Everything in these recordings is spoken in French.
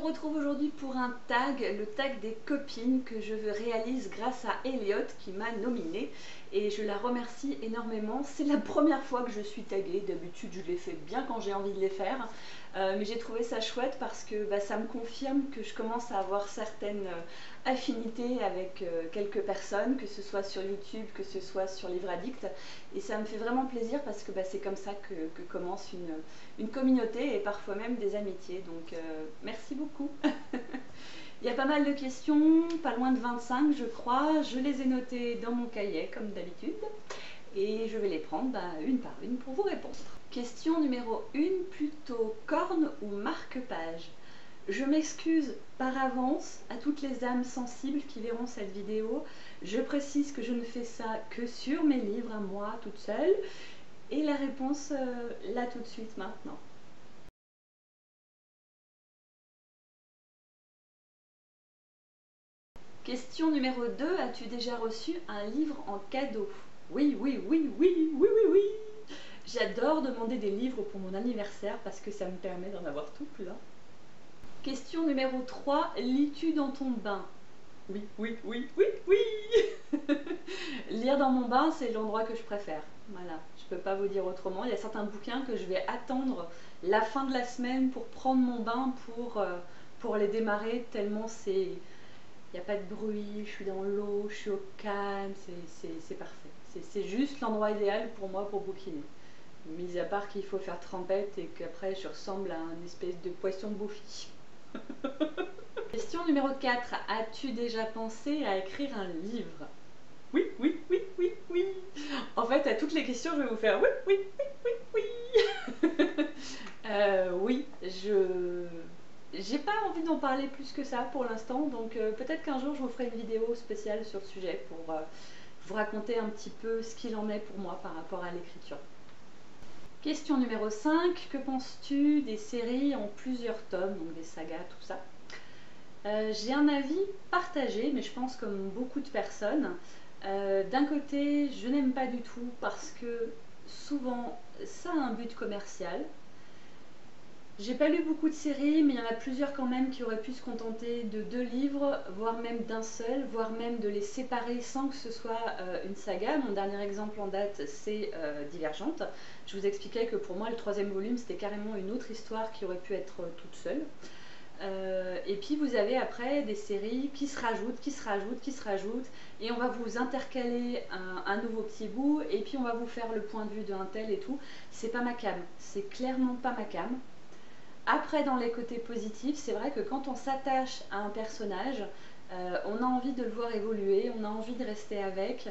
retrouve aujourd'hui pour un tag, le tag des copines que je réalise grâce à Elliot qui m'a nominée et je la remercie énormément. C'est la première fois que je suis taguée, d'habitude je les fais bien quand j'ai envie de les faire, mais j'ai trouvé ça chouette parce que ça me confirme que je commence à avoir certaines affinités avec quelques personnes, que ce soit sur YouTube, que ce soit sur Livre Addict, et ça me fait vraiment plaisir parce que c'est comme ça que commence une communauté et parfois même des amitiés, donc merci beaucoup. Il y a pas mal de questions, pas loin de 25 je crois, je les ai notées dans mon cahier comme d'habitude et je vais les prendre une par une pour vous répondre. Question numéro 1, plutôt corne ou marque-page? Je m'excuse par avance à toutes les âmes sensibles qui verront cette vidéo. Je précise que je ne fais ça que sur mes livres à moi toute seule. Et la réponse là tout de suite maintenant. Question numéro 2, as-tu déjà reçu un livre en cadeau? Oui, oui, oui, oui, oui, oui, oui. J'adore demander des livres pour mon anniversaire parce que ça me permet d'en avoir tout plein. Question numéro 3, lis-tu dans ton bain? Oui, oui, oui, oui, oui. Lire dans mon bain, c'est l'endroit que je préfère. Voilà, je peux pas vous dire autrement. Il y a certains bouquins que je vais attendre la fin de la semaine pour prendre mon bain, pour les démarrer, tellement c'est... Il n'y a pas de bruit, je suis dans l'eau, je suis au calme, c'est parfait. C'est juste l'endroit idéal pour moi pour bouquiner. Mis à part qu'il faut faire trempette et qu'après je ressemble à une espèce de poisson bouffi. Question numéro 4. As-tu déjà pensé à écrire un livre? Oui, oui, oui, oui, oui. En fait, à toutes les questions, je vais vous faire oui, oui, oui, oui, oui. Oui, j'ai pas envie d'en parler plus que ça pour l'instant, donc peut-être qu'un jour je vous ferai une vidéo spéciale sur le sujet pour vous raconter un petit peu ce qu'il en est pour moi par rapport à l'écriture. Question numéro 5. Que penses-tu des séries en plusieurs tomes, donc des sagas, tout ça? J'ai un avis partagé, mais je pense comme beaucoup de personnes. D'un côté, je n'aime pas du tout parce que souvent ça a un but commercial. J'ai pas lu beaucoup de séries, mais il y en a plusieurs quand même qui auraient pu se contenter de 2 livres, voire même d'un seul, voire même de les séparer sans que ce soit une saga. Mon dernier exemple en date, c'est Divergente. Je vous expliquais que pour moi, le 3e volume, c'était carrément une autre histoire qui aurait pu être toute seule. Et puis vous avez après des séries qui se rajoutent, qui se rajoutent, qui se rajoutent, et on va vous intercaler un nouveau petit bout, et puis on va vous faire le point de vue d'un tel et tout. C'est pas ma came, c'est clairement pas ma came. Après, dans les côtés positifs, c'est vrai que quand on s'attache à un personnage, on a envie de le voir évoluer, on a envie de rester avec.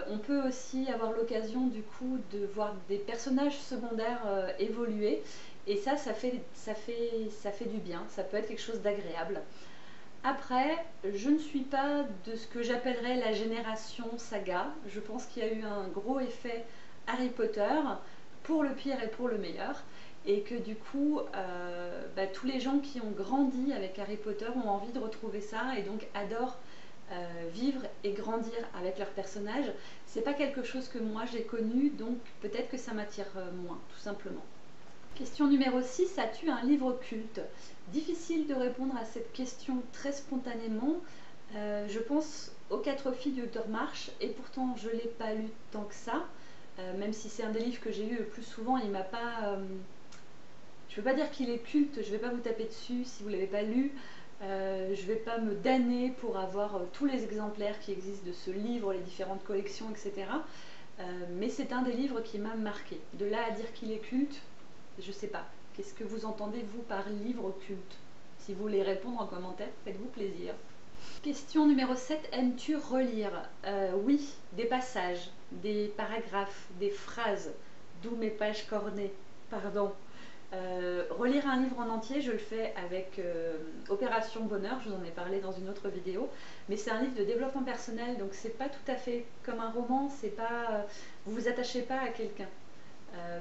On peut aussi avoir l'occasion du coup de voir des personnages secondaires évoluer, et ça fait du bien, ça peut être quelque chose d'agréable. Après, je ne suis pas de ce que j'appellerais la génération saga. Je pense qu'il y a eu un gros effet Harry Potter, pour le pire et pour le meilleur, et que du coup, tous les gens qui ont grandi avec Harry Potter ont envie de retrouver ça, et donc adorent vivre et grandir avec leurs personnages. C'est pas quelque chose que moi j'ai connu, donc peut-être que ça m'attire moins, tout simplement. Question numéro 6, as-tu un livre culte? Difficile de répondre à cette question très spontanément. Je pense aux 4 filles du Docteur March, et pourtant je ne l'ai pas lu tant que ça. Même si c'est un des livres que j'ai lu le plus souvent, il m'a pas... je ne veux pas dire qu'il est culte, je ne vais pas vous taper dessus si vous ne l'avez pas lu. Je ne vais pas me damner pour avoir tous les exemplaires qui existent de ce livre, les différentes collections, etc. Mais c'est un des livres qui m'a marqué. De là à dire qu'il est culte, je sais pas. Qu'est-ce que vous entendez, vous, par livre culte? Si vous voulez répondre en commentaire, faites-vous plaisir. Question numéro 7. Aimes-tu relire? Oui, des passages, des paragraphes, des phrases, d'où mes pages cornées, pardon. Relire un livre en entier, je le fais avec Opération Bonheur, je vous en ai parlé dans une autre vidéo, mais c'est un livre de développement personnel, donc c'est pas tout à fait comme un roman, c'est pas, vous vous attachez pas à quelqu'un.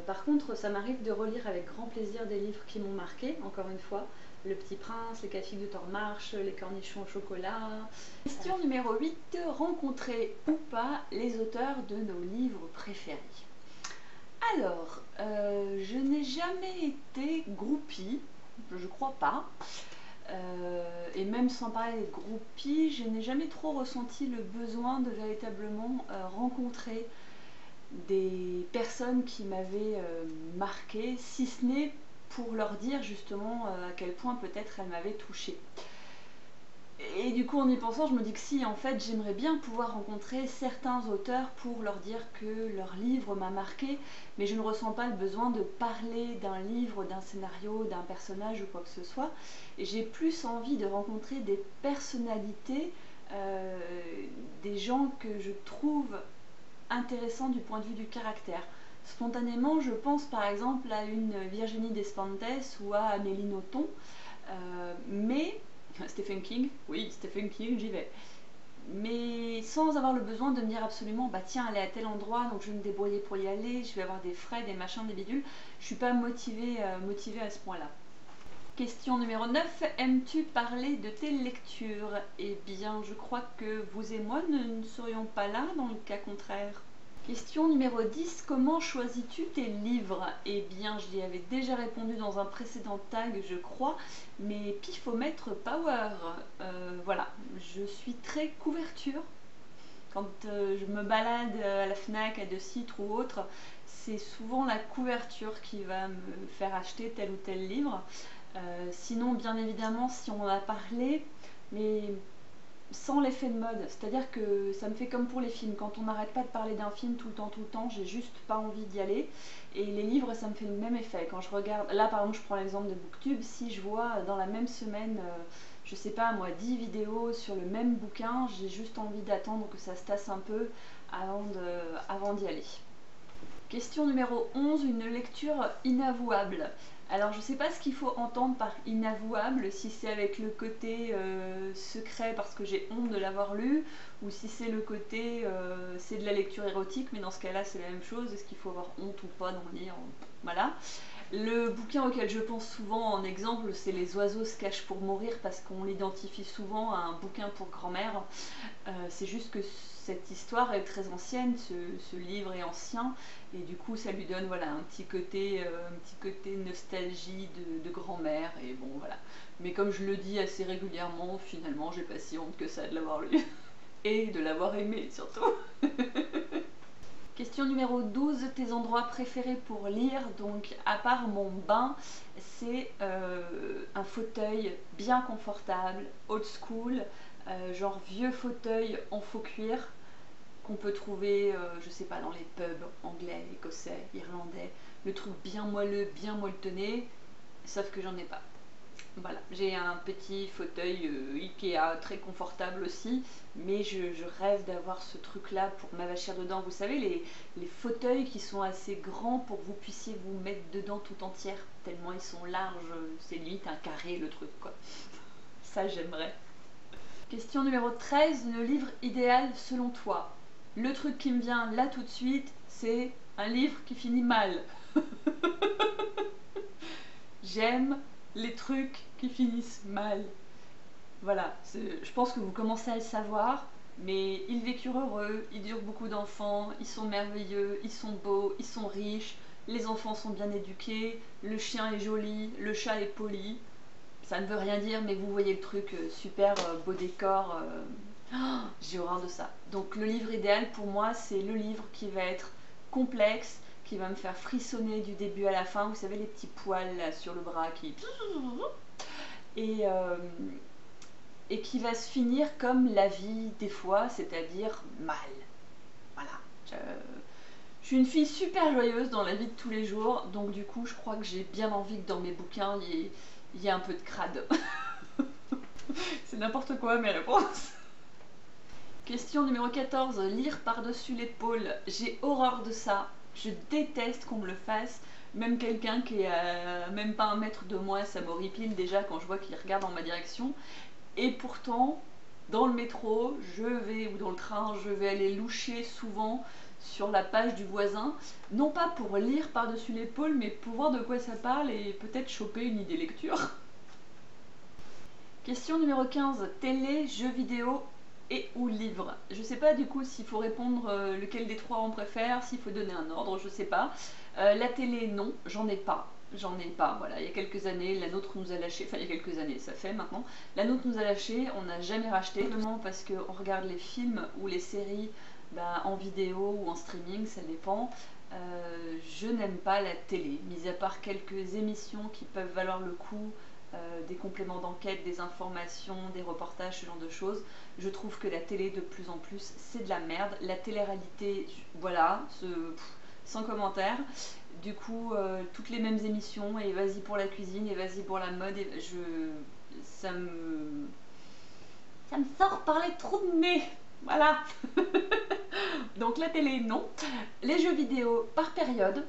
Par contre, ça m'arrive de relire avec grand plaisir des livres qui m'ont marqué, encore une fois, Le Petit Prince, Les 4 filles du March, Les cornichons au chocolat. Question numéro 8, rencontrer ou pas les auteurs de nos livres préférés? Alors, je n'ai jamais été groupie, je crois pas. Et même sans parler des groupies, je n'ai jamais trop ressenti le besoin de véritablement rencontrer des personnes qui m'avaient marqué, si ce n'est pour leur dire justement à quel point peut-être elles m'avaient touchée. Et du coup, en y pensant, je me dis que si, en fait, j'aimerais bien pouvoir rencontrer certains auteurs pour leur dire que leur livre m'a marqué, mais je ne ressens pas le besoin de parler d'un livre, d'un scénario, d'un personnage ou quoi que ce soit. Et j'ai plus envie de rencontrer des personnalités, des gens que je trouve intéressants du point de vue du caractère. Spontanément, je pense par exemple à une Virginie Despentes ou à Amélie Nothomb, mais Stephen King, oui, Stephen King, j'y vais. Mais sans avoir le besoin de me dire absolument, bah tiens, elle est à tel endroit, donc je vais me débrouiller pour y aller, je vais avoir des frais, des machins, des bidules. Je suis pas motivée à ce point-là. Question numéro 9, aimes-tu parler de tes lectures? Eh bien, je crois que vous et moi ne serions pas là dans le cas contraire. Question numéro 10, comment choisis-tu tes livres? Eh bien, j'y avais déjà répondu dans un précédent tag, je crois, mais pifomètre power. Voilà, je suis très couverture. Quand je me balade à la Fnac, à De Citre ou autre, c'est souvent la couverture qui va me faire acheter tel ou tel livre. Sinon, bien évidemment, si on en a parlé, mais sans l'effet de mode, c'est-à-dire que ça me fait comme pour les films, quand on n'arrête pas de parler d'un film tout le temps, j'ai juste pas envie d'y aller, et les livres ça me fait le même effet. Quand je regarde, là par exemple je prends l'exemple de Booktube, si je vois dans la même semaine, je sais pas moi, 10 vidéos sur le même bouquin, j'ai juste envie d'attendre que ça se tasse un peu avant d'y aller. Question numéro 11, une lecture inavouable. Alors je sais pas ce qu'il faut entendre par inavouable, si c'est avec le côté secret parce que j'ai honte de l'avoir lu, ou si c'est le côté c'est de la lecture érotique, mais dans ce cas-là c'est la même chose, est-ce qu'il faut avoir honte ou pas d'en lire? Voilà. Le bouquin auquel je pense souvent en exemple, c'est Les oiseaux se cachent pour mourir, parce qu'on l'identifie souvent à un bouquin pour grand-mère. C'est juste que cette histoire est très ancienne, ce livre est ancien, et du coup ça lui donne voilà, un petit côté nostalgie de grand-mère, et bon voilà. Mais comme je le dis assez régulièrement, finalement j'ai pas si honte que ça de l'avoir lu, et de l'avoir aimé surtout. Question numéro 12, tes endroits préférés pour lire? Donc à part mon bain, c'est un fauteuil bien confortable, old school, genre vieux fauteuil en faux cuir qu'on peut trouver, je sais pas, dans les pubs anglais, écossais, irlandais, le truc bien moelleux, bien molletonné, sauf que j'en ai pas. Voilà, j'ai un petit fauteuil Ikea très confortable aussi, mais je rêve d'avoir ce truc-là pour m'avachir dedans. Vous savez, les fauteuils qui sont assez grands pour que vous puissiez vous mettre dedans tout entière, tellement ils sont larges, c'est limite un carré le truc, quoi. Ça, j'aimerais. Question numéro 13, le livre idéal selon toi? Le truc qui me vient là tout de suite, c'est un livre qui finit mal. J'aime les trucs qui finissent mal. Voilà, je pense que vous commencez à le savoir, mais ils vécurent heureux, ils durent beaucoup d'enfants, ils sont merveilleux, ils sont beaux, ils sont riches, les enfants sont bien éduqués, le chien est joli, le chat est poli. Ça ne veut rien dire, mais vous voyez le truc, super beau décor. Oh, j'ai horreur de ça. Donc le livre idéal pour moi, c'est le livre qui va être complexe, qui va me faire frissonner du début à la fin. Vous savez, les petits poils là, sur le bras qui... Et, euh, et qui va se finir comme la vie des fois, c'est-à-dire mal. Voilà. Je suis une fille super joyeuse dans la vie de tous les jours, donc du coup je crois que j'ai bien envie que dans mes bouquins il y ait un peu de crade. C'est n'importe quoi mes réponses. Question numéro 14, lire par-dessus l'épaule. J'ai horreur de ça. Je déteste qu'on me le fasse. Même quelqu'un qui est à même pas 1 mètre de moi, ça m'horripile déjà quand je vois qu'il regarde en ma direction. Et pourtant, dans le métro, ou dans le train, je vais aller loucher souvent sur la page du voisin. Non pas pour lire par-dessus l'épaule, mais pour voir de quoi ça parle et peut-être choper une idée lecture. Question numéro 15, télé, jeux vidéo et ou livre. Je sais pas du coup s'il faut répondre lequel des trois on préfère, s'il faut donner un ordre, je sais pas. La télé, non, j'en ai pas. J'en ai pas, voilà, il y a quelques années, la nôtre nous a lâché, enfin il y a quelques années, ça fait maintenant, la nôtre nous a lâché, on n'a jamais racheté, simplement parce qu'on regarde les films ou les séries en vidéo ou en streaming, ça dépend. Je n'aime pas la télé, mis à part quelques émissions qui peuvent valoir le coup, des compléments d'enquête, des informations, des reportages, ce genre de choses. Je trouve que la télé de plus en plus c'est de la merde. La télé-réalité, voilà, sans commentaire. Du coup, toutes les mêmes émissions, et vas-y pour la cuisine, et vas-y pour la mode, et ça me sort par les trous de nez. Voilà. Donc la télé, non. Les jeux vidéo par période.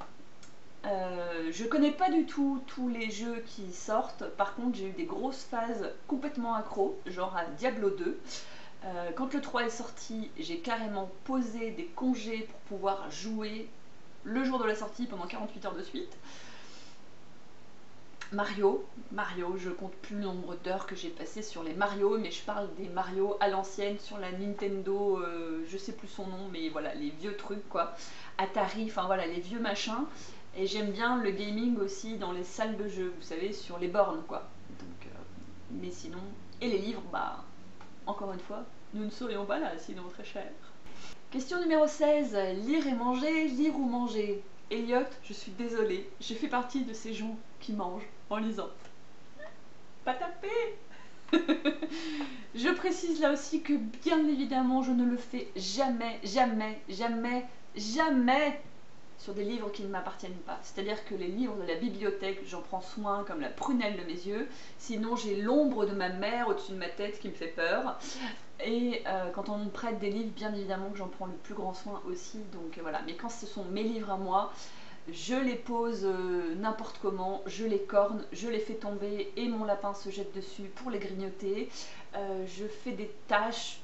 Je connais pas du tout tous les jeux qui sortent. Par contre, j'ai eu des grosses phases complètement accro, genre à Diablo 2. Quand le 3 est sorti, j'ai carrément posé des congés pour pouvoir jouer le jour de la sortie pendant 48 heures de suite. Mario, je compte plus le nombre d'heures que j'ai passé sur les Mario, mais je parle des Mario à l'ancienne sur la Nintendo, je sais plus son nom, mais voilà, les vieux trucs quoi, Atari, enfin voilà, les vieux machins. Et j'aime bien le gaming aussi dans les salles de jeu, vous savez, sur les bornes quoi. Donc, mais sinon, et les livres, bah, encore une fois, nous ne serions pas là, sinon très cher. Question numéro 16, lire et manger, lire ou manger? Elliot, je suis désolée, j'ai fait partie de ces gens qui mangent en lisant. Pas tapé. Je précise là aussi que bien évidemment je ne le fais jamais, jamais, jamais, jamais sur des livres qui ne m'appartiennent pas. C'est-à-dire que les livres de la bibliothèque, j'en prends soin comme la prunelle de mes yeux, sinon j'ai l'ombre de ma mère au-dessus de ma tête qui me fait peur. Et quand on me prête des livres, bien évidemment que j'en prends le plus grand soin aussi, donc voilà. Mais quand ce sont mes livres à moi, je les pose n'importe comment, je les corne, je les fais tomber et mon lapin se jette dessus pour les grignoter. Je fais des tâches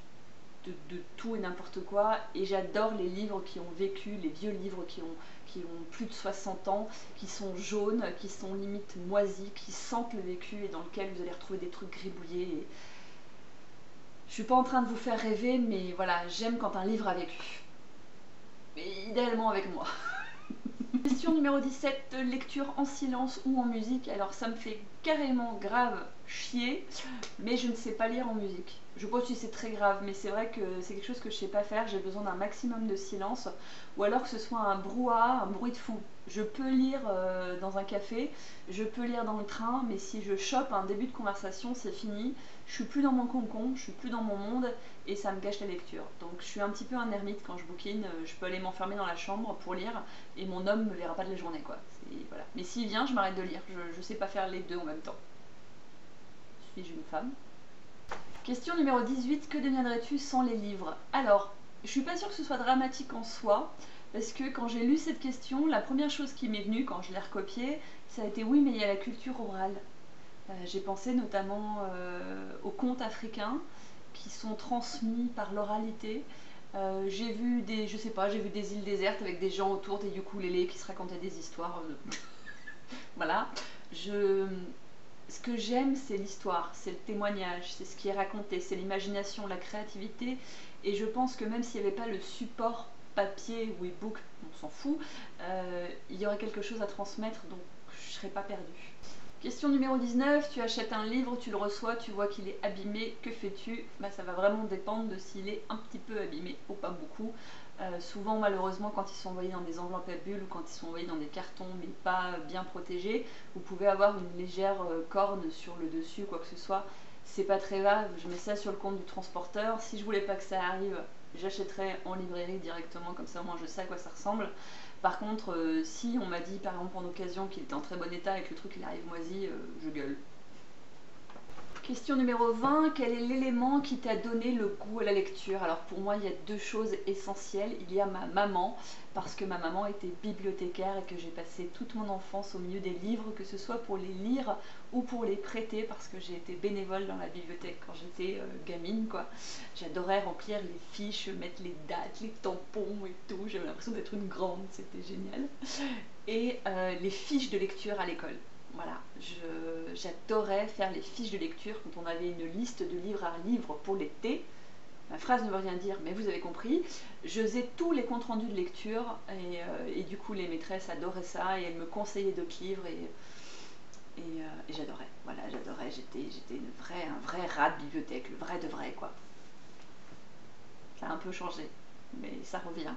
de tout et n'importe quoi, et j'adore les livres qui ont vécu, les vieux livres qui ont plus de 60 ans, qui sont jaunes, qui sont limite moisis, qui sentent le vécu et dans lequel vous allez retrouver des trucs gribouillés. Et je suis pas en train de vous faire rêver, mais voilà, j'aime quand un livre a vécu. Mais idéalement avec moi. Question numéro 17, lecture en silence ou en musique. Alors ça me fait carrément grave chier, mais je ne sais pas lire en musique. Je pense que c'est très grave, mais c'est vrai que c'est quelque chose que je sais pas faire. J'ai besoin d'un maximum de silence, ou alors que ce soit un brouhaha, un bruit de fond. Je peux lire dans un café, je peux lire dans le train, mais si je chope un début de conversation, c'est fini. Je suis plus dans mon cocon, je suis plus dans mon monde, et ça me gâche la lecture. Donc je suis un petit peu un ermite quand je bouquine. Je peux aller m'enfermer dans la chambre pour lire, et mon homme me verra pas de la journée quoi. Voilà. Mais s'il vient, je m'arrête de lire. Je sais pas faire les deux en même temps. Suis-je une femme? Question numéro 18, que deviendrais-tu sans les livres? Alors, je suis pas sûre que ce soit dramatique en soi, parce que quand j'ai lu cette question, la première chose qui m'est venue quand je l'ai recopiée, ça a été oui, mais il y a la culture orale. J'ai pensé notamment aux contes africains qui sont transmis par l'oralité. J'ai vu des, je sais pas, j'ai vu des îles désertes avec des gens autour, des ukulélés qui se racontaient des histoires. Voilà. Ce que j'aime, c'est l'histoire, c'est le témoignage, c'est ce qui est raconté, c'est l'imagination, la créativité. Et je pense que même s'il n'y avait pas le support papier ou e-book, on s'en fout, il y aurait quelque chose à transmettre, donc je ne serais pas perdue. Question numéro 19, tu achètes un livre, tu le reçois, tu vois qu'il est abîmé, que fais-tu? Ça va vraiment dépendre de s'il est un petit peu abîmé ou pas beaucoup. Souvent malheureusement quand ils sont envoyés dans des enveloppes à bulles ou quand ils sont envoyés dans des cartons mais pas bien protégés, vous pouvez avoir une légère corne sur le dessus, quoi que ce soit. C'est pas très grave, je mets ça sur le compte du transporteur. Si je voulais pas que ça arrive, j'achèterais en librairie directement, comme ça moi je sais à quoi ça ressemble. Par contre, si on m'a dit par exemple en occasion qu'il était en très bon état et que le truc il arrive moisi, je gueule. Question numéro 20, quel est l'élément qui t'a donné le goût à la lecture? Alors pour moi il y a deux choses essentielles. Il y a ma maman, parce que ma maman était bibliothécaire et que j'ai passé toute mon enfance au milieu des livres, que ce soit pour les lire ou pour les prêter, parce que j'ai été bénévole dans la bibliothèque quand j'étais gamine quoi. J'adorais remplir les fiches, mettre les dates, les tampons et tout, j'avais l'impression d'être une grande, c'était génial. Et les fiches de lecture à l'école. Voilà, j'adorais faire les fiches de lecture quand on avait une liste de livres à lire pour l'été. la phrase ne veut rien dire, mais vous avez compris. Je faisais tous les comptes rendus de lecture et du coup les maîtresses adoraient ça et elles me conseillaient d'autres livres et j'adorais. Voilà, j'adorais. J'étais un vrai rat de bibliothèque, le vrai de vrai quoi. Ça a un peu changé, mais ça revient.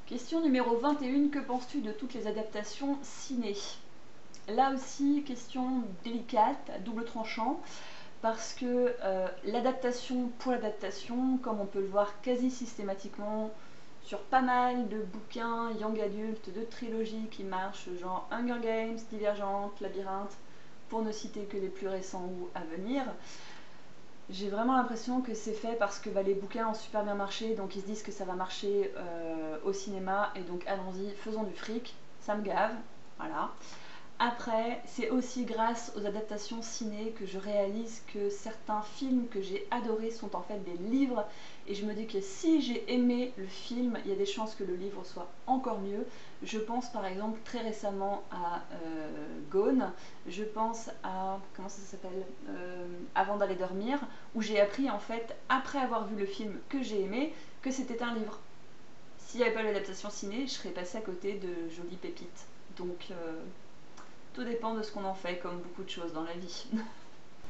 Question numéro 21, que penses-tu de toutes les adaptations ciné? Là aussi, question délicate, à double tranchant, parce que l'adaptation pour l'adaptation, comme on peut le voir quasi systématiquement sur pas mal de bouquins young adultes, de trilogies qui marchent, genre Hunger Games, Divergente, Labyrinthe, pour ne citer que les plus récents ou à venir, j'ai vraiment l'impression que c'est fait parce que les bouquins ont super bien marché, donc ils se disent que ça va marcher au cinéma, et donc allons-y, faisons du fric, ça me gave, voilà. Après, c'est aussi grâce aux adaptations ciné que je réalise que certains films que j'ai adorés sont en fait des livres, et je me dis que si j'ai aimé le film, il y a des chances que le livre soit encore mieux. Je pense par exemple très récemment à Gone, je pense à, comment ça s'appelle, Avant d'aller dormir, où j'ai appris en fait, après avoir vu le film que j'ai aimé, que c'était un livre. S'il n'y avait pas l'adaptation ciné, je serais passée à côté de jolies pépites. Donc tout dépend de ce qu'on en fait, comme beaucoup de choses dans la vie.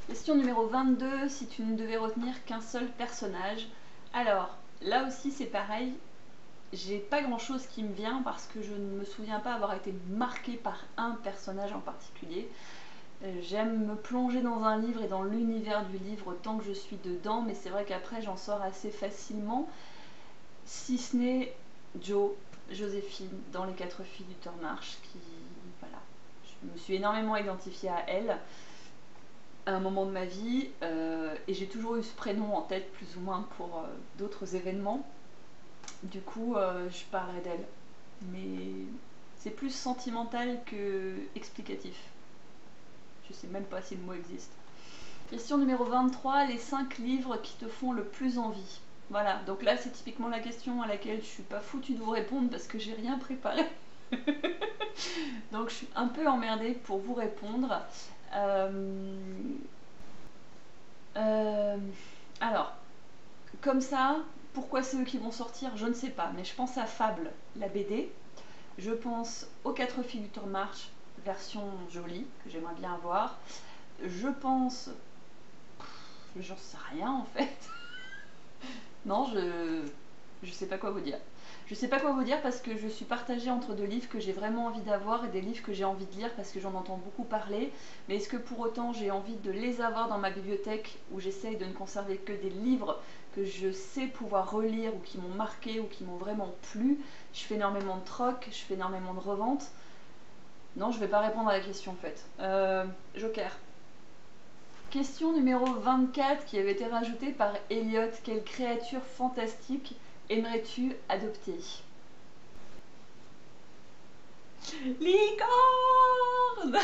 Question numéro 22, si tu ne devais retenir qu'un seul personnage. Alors, là aussi c'est pareil, j'ai pas grand chose qui me vient parce que je ne me souviens pas avoir été marquée par un personnage en particulier. J'aime me plonger dans un livre et dans l'univers du livre tant que je suis dedans, mais c'est vrai qu'après j'en sors assez facilement, si ce n'est Joséphine dans Les 4 filles du Tormarch, qui, voilà, je me suis énormément identifiée à elle à un moment de ma vie, et j'ai toujours eu ce prénom en tête plus ou moins pour d'autres événements. Du coup, je parlerai d'elle, mais c'est plus sentimental que explicatif. Je sais même pas si le mot existe. Question numéro 23, les 5 livres qui te font le plus envie. Voilà, donc là c'est typiquement la question à laquelle je suis pas foutue de vous répondre parce que j'ai rien préparé. Donc je suis un peu emmerdée pour vous répondre. Alors, comme ça, pourquoi c'est eux qui vont sortir, je ne sais pas, mais je pense à Fable, la BD. Je pense aux 4 filles du Tormarch, version jolie, que j'aimerais bien avoir. Je pense... J'en sais rien en fait. Non, je sais pas quoi vous dire. Je sais pas quoi vous dire parce que je suis partagée entre 2 livres que j'ai vraiment envie d'avoir et des livres que j'ai envie de lire parce que j'en entends beaucoup parler. Mais est-ce que pour autant j'ai envie de les avoir dans ma bibliothèque où j'essaye de ne conserver que des livres que je sais pouvoir relire ou qui m'ont marqué ou qui m'ont vraiment plu? Je fais énormément de troc, je fais énormément de reventes. Non, je vais pas répondre à la question en fait. Joker. Question numéro 24 qui avait été rajoutée par Elliot. Quelle créature fantastique aimerais-tu adopter? Licorne.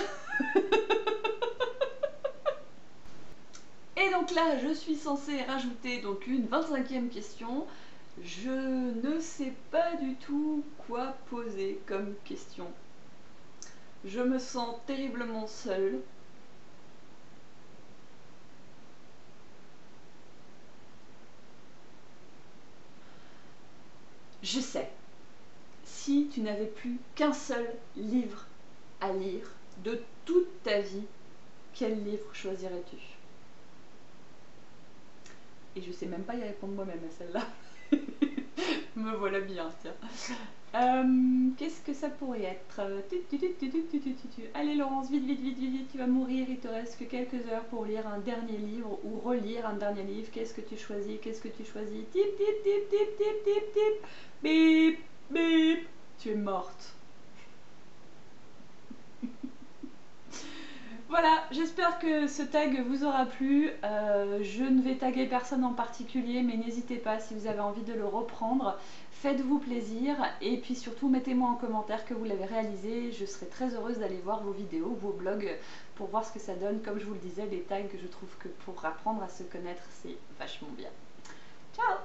Et donc là, je suis censée rajouter donc une 25e question. Je ne sais pas du tout quoi poser comme question. Je me sens terriblement seule. Je sais, si tu n'avais plus qu'un seul livre à lire de toute ta vie, quel livre choisirais-tu? Et je sais même pas y répondre moi-même à celle-là. Me voilà bien, tiens. Qu'est-ce que ça pourrait être? Allez Laurence, vite, vite, vite, vite, vite, tu vas mourir, il te reste que quelques heures pour lire un dernier livre ou relire un dernier livre. Qu'est-ce que tu choisis? Qu'est-ce que tu choisis? Tip, tip, tip, tip, tip, tip, tip. Bip, bip. Tu es morte. Voilà, j'espère que ce tag vous aura plu. Je ne vais taguer personne en particulier, mais n'hésitez pas si vous avez envie de le reprendre. Faites-vous plaisir et puis surtout mettez-moi en commentaire que vous l'avez réalisé. Je serai très heureuse d'aller voir vos vidéos, vos blogs pour voir ce que ça donne. Comme je vous le disais, les tags, je trouve que pour apprendre à se connaître, c'est vachement bien. Ciao!